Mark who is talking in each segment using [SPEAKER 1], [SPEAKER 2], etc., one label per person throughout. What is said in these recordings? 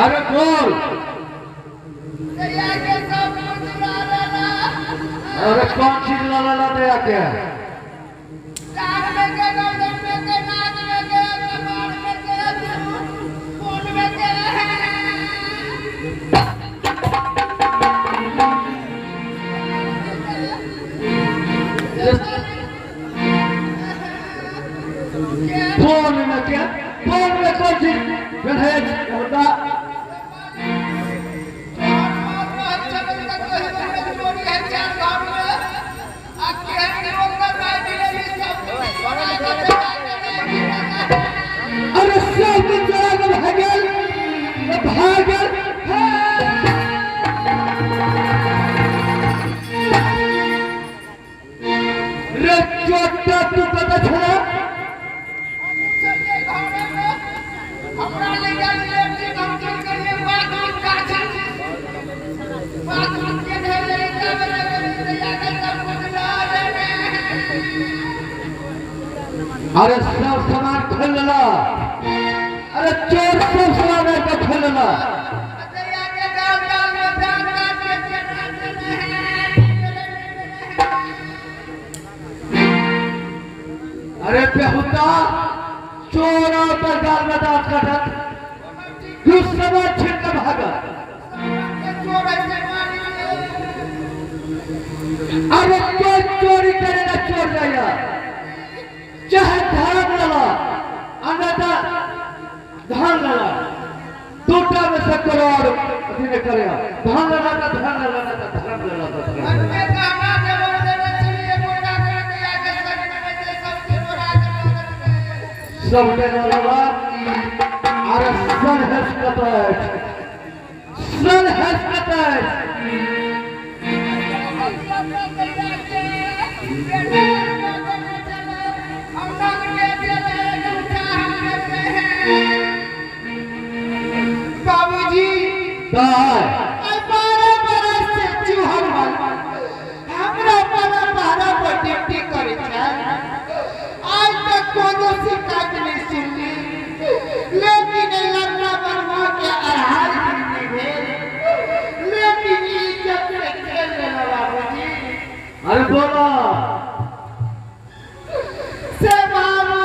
[SPEAKER 1] अरे बोल। अरे कौन चीज लाला ला दे आके? फोन में क्या? फोन में कौन चीज होता? अरे सब भागल भागल रे चोटा तू पता छोड़ा हमरा ले गए हम चल करिए बात का बात के ढेले अरे सब सामान खोल ला। अरे चोर सब सामान का खोल ला। अरे बेहुदा चोर पर गाल में दांत काटत दूसरा बार छिड़ के भागा। अरे कोई चोरी करेगा चोर जाएगा चाहे धान लला अन्यथा धान लला दूटा में से करोड़ अभी में करेगा धान लला का धान लला का धान लला का सब देने लगा। अरे सन हैज कटैट सन हैज कटैट बाबूजी बारह बरस से चूहन हमरा बारह पर ड्यूटी करे आज तक कोनो शिकायत नहीं सुनी लेकिन लड़का बनवा के आहार नहीं भेल लेकिन इज्जत से खेल लेना बाबूजी। अरे बोला से बाबू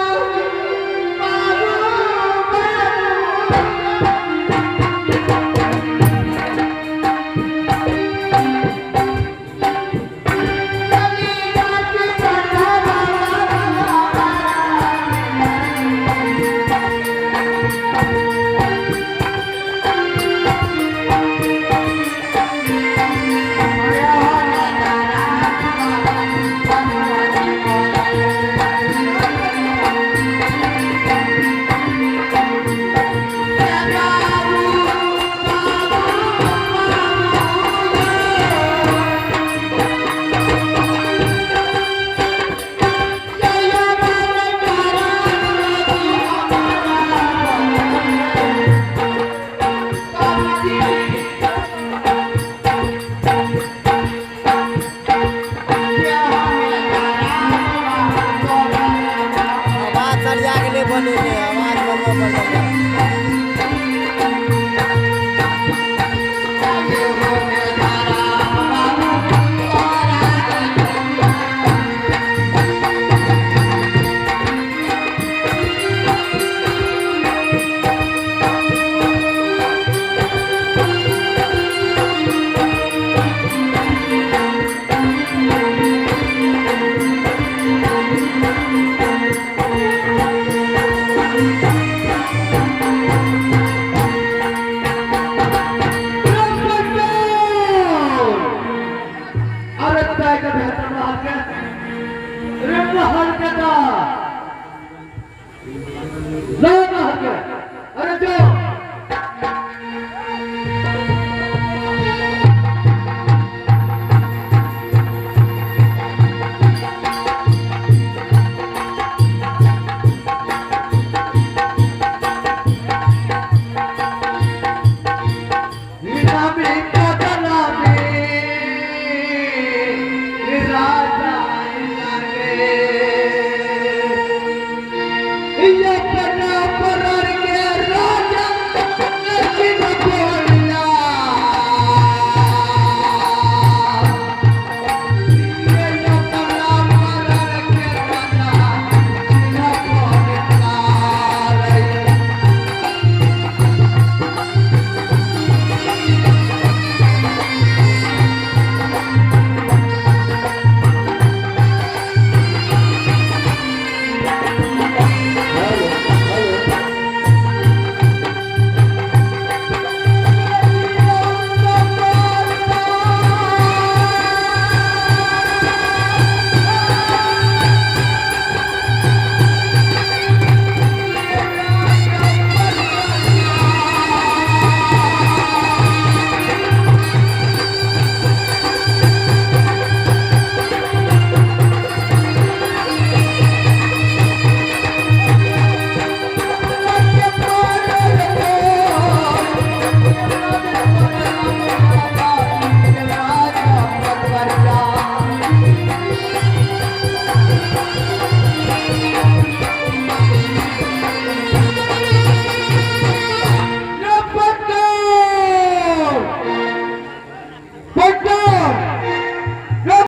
[SPEAKER 1] सामने